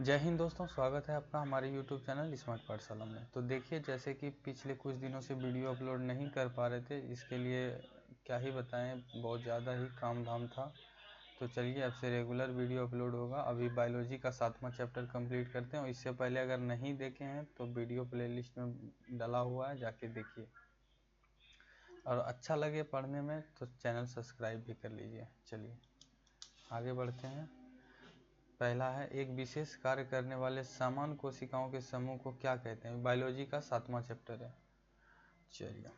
जय हिंद दोस्तों, स्वागत है आपका हमारे YouTube चैनल स्मार्ट पाठशाला में। तो देखिए, जैसे कि पिछले कुछ दिनों से वीडियो अपलोड नहीं कर पा रहे थे, इसके लिए क्या ही बताएं, बहुत ज़्यादा ही काम धाम था। तो चलिए, अब से रेगुलर वीडियो अपलोड होगा। अभी बायोलॉजी का 7वां चैप्टर कंप्लीट करते हैं, और इससे पहले अगर नहीं देखे हैं तो वीडियो प्लेलिस्ट में डला हुआ है, जाके देखिए। और अच्छा लगे पढ़ने में तो चैनल सब्सक्राइब भी कर लीजिए। चलिए आगे बढ़ते हैं। पहला है, एक विशेष कार्य करने वाले समान कोशिकाओं के समूह को क्या कहते हैं। बायोलॉजी का 7वां चैप्टर है। चलिए,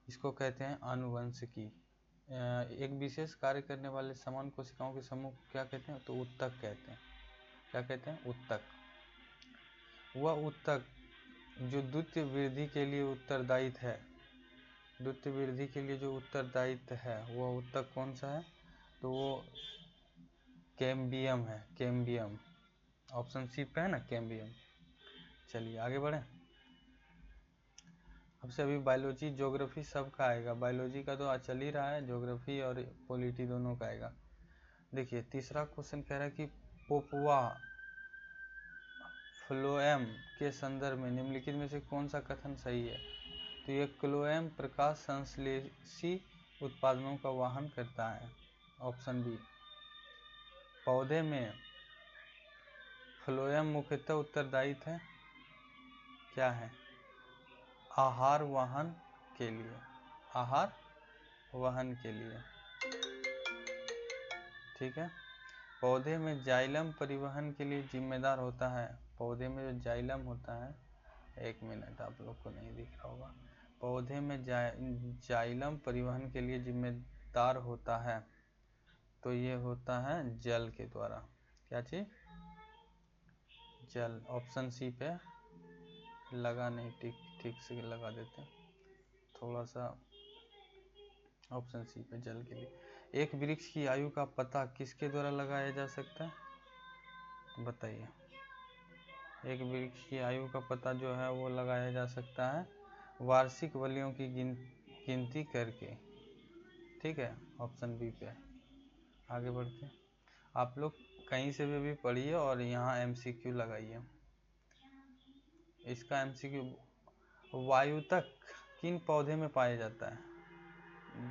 इसको कहते हैं आनुवंशिकी। एक विशेष कार्य करने वाले समान कोशिकाओं के समूह को क्या कहते हैं, तो उत्तक कहते हैं। क्या कहते हैं, उत्तक। वह उत्तक जो द्वितीय वृद्धि के लिए उत्तरदायित्व है, द्वितीय वृद्धि के लिए जो उत्तरदायित्व है, वह उत्तक कौन सा है, तो वो कैम्बियम है। कैम्बियम, ऑप्शन सी पे है ना, कैम्बियम। चलिए आगे बढ़ें। अब से अभी बायोलॉजी ज्योग्राफी सबका आएगा। बायोलॉजी का तो आज चल ही रहा है, ज्योग्राफी और पॉलिटी दोनों का आएगा। देखिए, तीसरा क्वेश्चन कह रहा है कि पोपुआ फ्लोएम के संदर्भ में निम्नलिखित में से कौन सा कथन सही है। तो ये क्लोएम प्रकाश संश्लेषी उत्पादनों का वाहन करता है। Option B. पौधे में फ्लोएम मुख्यतः उत्तरदायित्व है, क्या है, आहार वहन के लिए। आहार वहन के लिए, ठीक है। पौधे में जाइलम परिवहन के लिए जिम्मेदार होता है। पौधे में जो जाइलम होता है, एक मिनट, आप लोग को नहीं दिख रहा होगा। पौधे में जाइलम परिवहन के लिए जिम्मेदार होता है, तो ये होता है जल के द्वारा। क्या चीज, जल। ऑप्शन सी पे लगा नहीं, ठीक से लगा देते थोड़ा सा। ऑप्शन सी पे जल के लिए। एक वृक्ष की आयु का पता किसके द्वारा लगाया जा सकता है, बताइए। एक वृक्ष की आयु का पता जो है वो लगाया जा सकता है वार्षिक वलियों की गिनती करके, ठीक है। ऑप्शन बी पे। आगे बढ़ते हैं। आप लोग कहीं से भी पढ़िए और यहाँ MCQ लगाइए। इसका MCQ, वायुतक किन पौधे में पाया जाता है।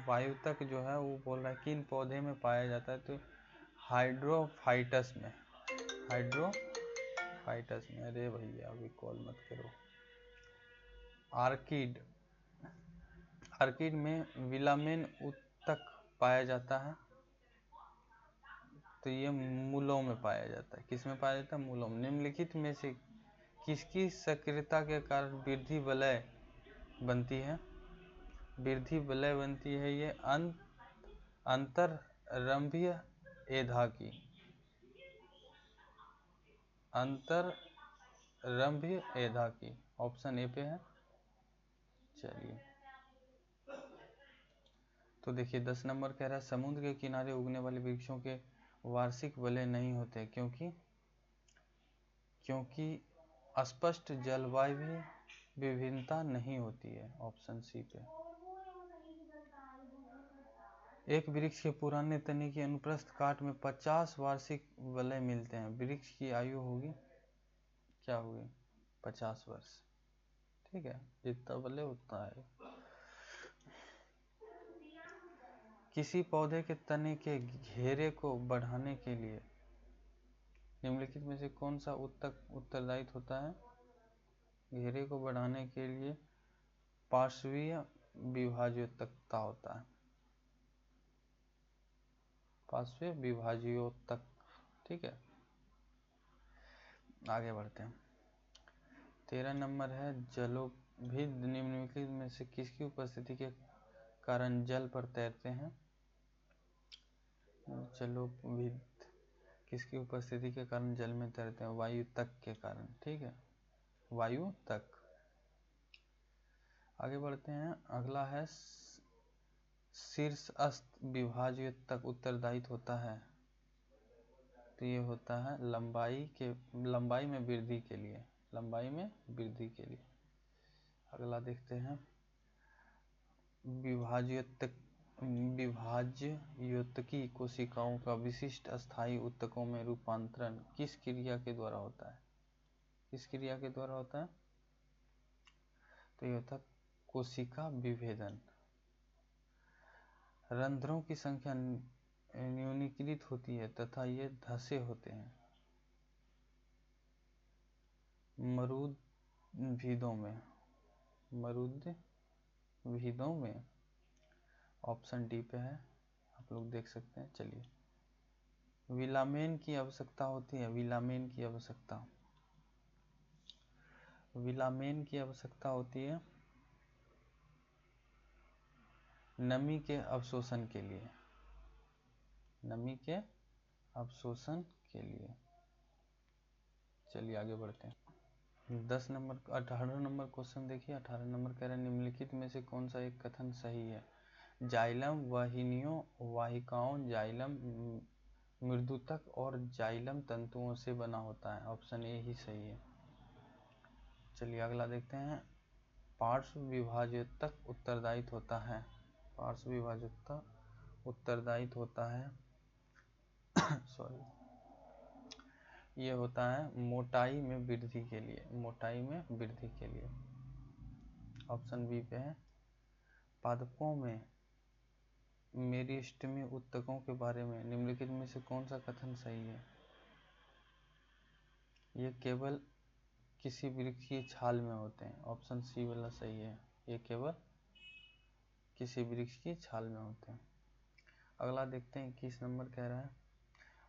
वायुतक जो है वो बोल रहा है किन पौधे में पाया जाता है, तो हाइड्रोफाइटस में। हाइड्रोफाइटस में। अरे भैया अभी कॉल मत करो। आर्किड, आर्किड में विलामेन उत्तक पाया जाता है, तो ये मूलों में पाया जाता है। किस में पाया जाता है, मूलों में। निम्नलिखित में से किसकी सक्रियता के कारण वृद्धि वलय बनती है। वृद्धि वलय बनती है ये अंतररंभीय एधा की। अंतररंभीय एधा की। ऑप्शन ए पे है। चलिए, तो देखिए 10 नंबर कह रहा है, समुद्र के किनारे उगने वाले वृक्षों के वार्षिक वलय नहीं होते, क्योंकि स्पष्ट जलवायु विभिन्नता नहीं होती है। ऑप्शन सी पे। एक वृक्ष के पुराने तने की अनुप्रस्थ काट में 50 वार्षिक वलय मिलते हैं। वृक्ष की आयु होगी, क्या होगी, 50 वर्ष, ठीक है। जितना वलय उतना है। किसी पौधे के तने के घेरे को बढ़ाने के लिए निम्नलिखित में से कौन सा उत्तरदायित्व होता है। घेरे को बढ़ाने के लिए पार्श्वीय विभाज्योतकता होता है। पार्श्वीय विभाज्योतक, ठीक है। आगे बढ़ते हैं। 13 नंबर है, जलोभिद निम्नलिखित में से किसकी उपस्थिति के कारण जल पर तैरते हैं। जलोभिद किसकी उपस्थिति के कारण जल में तैरते हैं, वायुतक के कारण, ठीक है, वायुतक। आगे बढ़ते हैं। अगला है, शीर्षस्थ विभाज्योतक उत्तरदायित्व होता है, तो ये होता है लंबाई में वृद्धि के लिए। लंबाई में वृद्धि के लिए। अगला देखते हैं, विभाज्योतक विभाज्य योतकी कोशिकाओं का विशिष्ट अस्थायी ऊतकों में रूपांतरण किस क्रिया के द्वारा होता है? किस क्रिया के द्वारा होता है? तो ये होता है कोशिका विभेदन। रंध्रों की संख्या न्यूनीकृत होती है तथा ये धसे होते हैं। मरुद्भिदों में ऑप्शन डी पे है, आप लोग देख सकते हैं। चलिए, विलामेन की आवश्यकता होती है। विलामेन की आवश्यकता होती है नमी के अवशोषण के लिए। 18 नंबर क्वेश्चन देखिए। 18 नंबर कह रहा है निम्नलिखित में से कौन सा एक कथन सही है? जाइलम वाहिकाओं जाइलम मृदुतक और जाइलम तंतुओं से बना होता है। ऑप्शन ए ही सही है। चलिए अगला देखते हैं। पार्श्व विभाजक उत्तरदायित्व होता है ये होता है मोटाई में वृद्धि के लिए। ऑप्शन बी पे है। पादपों में मेरिस्टेमी ऊतकों के बारे में निम्नलिखित में से कौन सा कथन सही है? ये केवल किसी वृक्ष की छाल में होते हैं। ऑप्शन सी वाला सही है, ये केवल किसी वृक्ष की छाल में होते हैं। अगला देखते हैं। 21 नंबर कह रहा है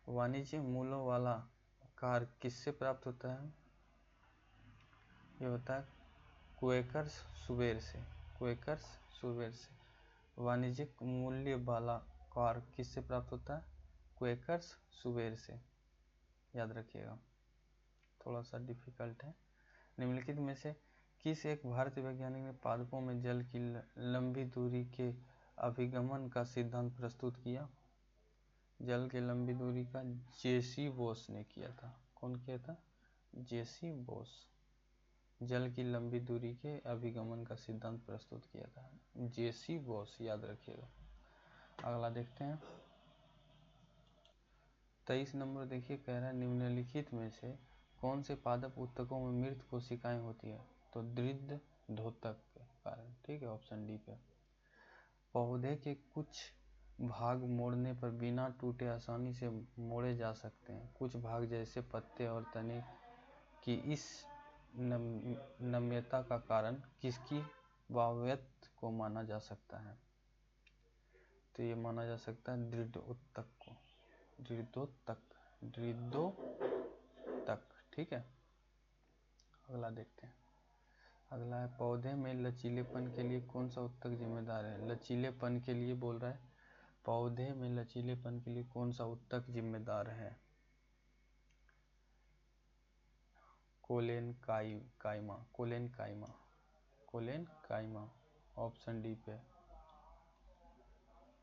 वाणिज्य मूल्यों वाला कार किससे प्राप्त होता है? ये होता है क्वेकर्स सुबेर से। वाणिज्यिक मूल्य वाला कार किससे प्राप्त होता है? क्वेकर्स सुबेर से। याद रखिएगा, थोड़ा सा डिफिकल्ट है। निम्नलिखित में से किस एक भारतीय वैज्ञानिक ने पादपों में जल की लंबी दूरी के अभिगमन का सिद्धांत प्रस्तुत किया? जल की लंबी दूरी का जेसी बोस ने किया था। कौन किया था? जेसी बोस। जल की लंबी दूरी के अभिगमन का सिद्धांत प्रस्तुत किया था जेसी बोस, याद रखिएगा। अगला देखते हैं। 23 नंबर देखिए, कह रहा है निम्नलिखित में से कौन से पादप ऊतकों में मृत कोशिकाएं होती है? तो दृढ़ धोतक के कारण। ठीक है, ऑप्शन डी पे। पौधे के कुछ भाग मोड़ने पर बिना टूटे आसानी से मोड़े जा सकते हैं। कुछ भाग जैसे पत्ते और तने की इस नम्यता का कारण किसकी वायव्यत को माना जा सकता है? तो ये माना जा सकता है दृढ़ोत्तक को। दृढ़ोत्तक। ठीक है, अगला देखते हैं। अगला है पौधे में लचीलेपन के लिए कौन सा ऊतक जिम्मेदार है? लचीलेपन के लिए बोल रहा है, पौधे में लचीलेपन के लिए कौन सा ऊतक जिम्मेदार है? कोलेनकाइमा। ऑप्शन डी पे।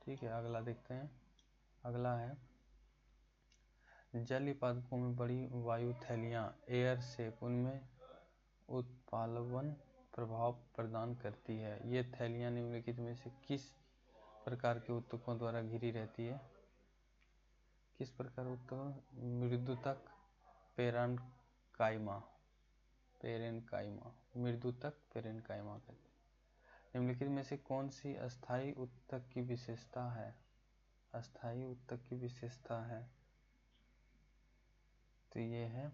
ठीक है, अगला देखते हैं। अगला है जलीय पादपों में बड़ी वायु थैलियाँ एयर शेप उनमें उत्प्लावन प्रभाव प्रदान करती है। ये थैलियाँ निम्नलिखित में से किस प्रकार के ऊतकों द्वारा घिरी रहती है? किस प्रकार ऊतक? मृदुतक, पेरेन्काइमा। मृदुतक पेरेन्काइमा कहते हैं। निम्नलिखित में से कौन सी अस्थायी ऊतक की विशेषता है? तो ये है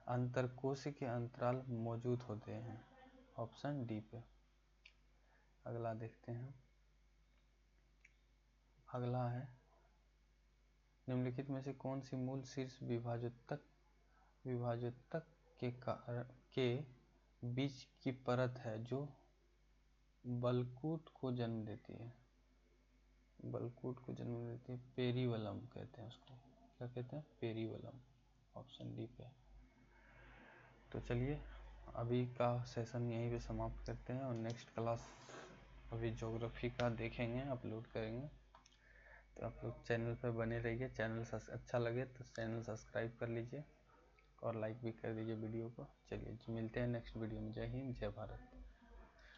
अंतरकोश के अंतराल मौजूद होते हैं। ऑप्शन डी पे। अगला देखते हैं। अगला है निम्नलिखित में से कौन सी मूल शीर्ष विभाजोत्तक के बीच की परत है जो बलकूट को जन्म देती है? पेरीवलम कहते हैं उसको। क्या कहते हैं? पेरीवलम। ऑप्शन डी पे। तो चलिए अभी का सेशन यहीं पे समाप्त करते हैं और नेक्स्ट क्लास अभी ज्योग्राफी का देखेंगे, अपलोड करेंगे। तो आप लोग चैनल पर बने रहिए। चैनल अच्छा लगे तो चैनल सब्सक्राइब कर लीजिए और लाइक भी कर दीजिए वीडियो को। चलिए मिलते हैं नेक्स्ट वीडियो में। जय हिंद, जय भारत।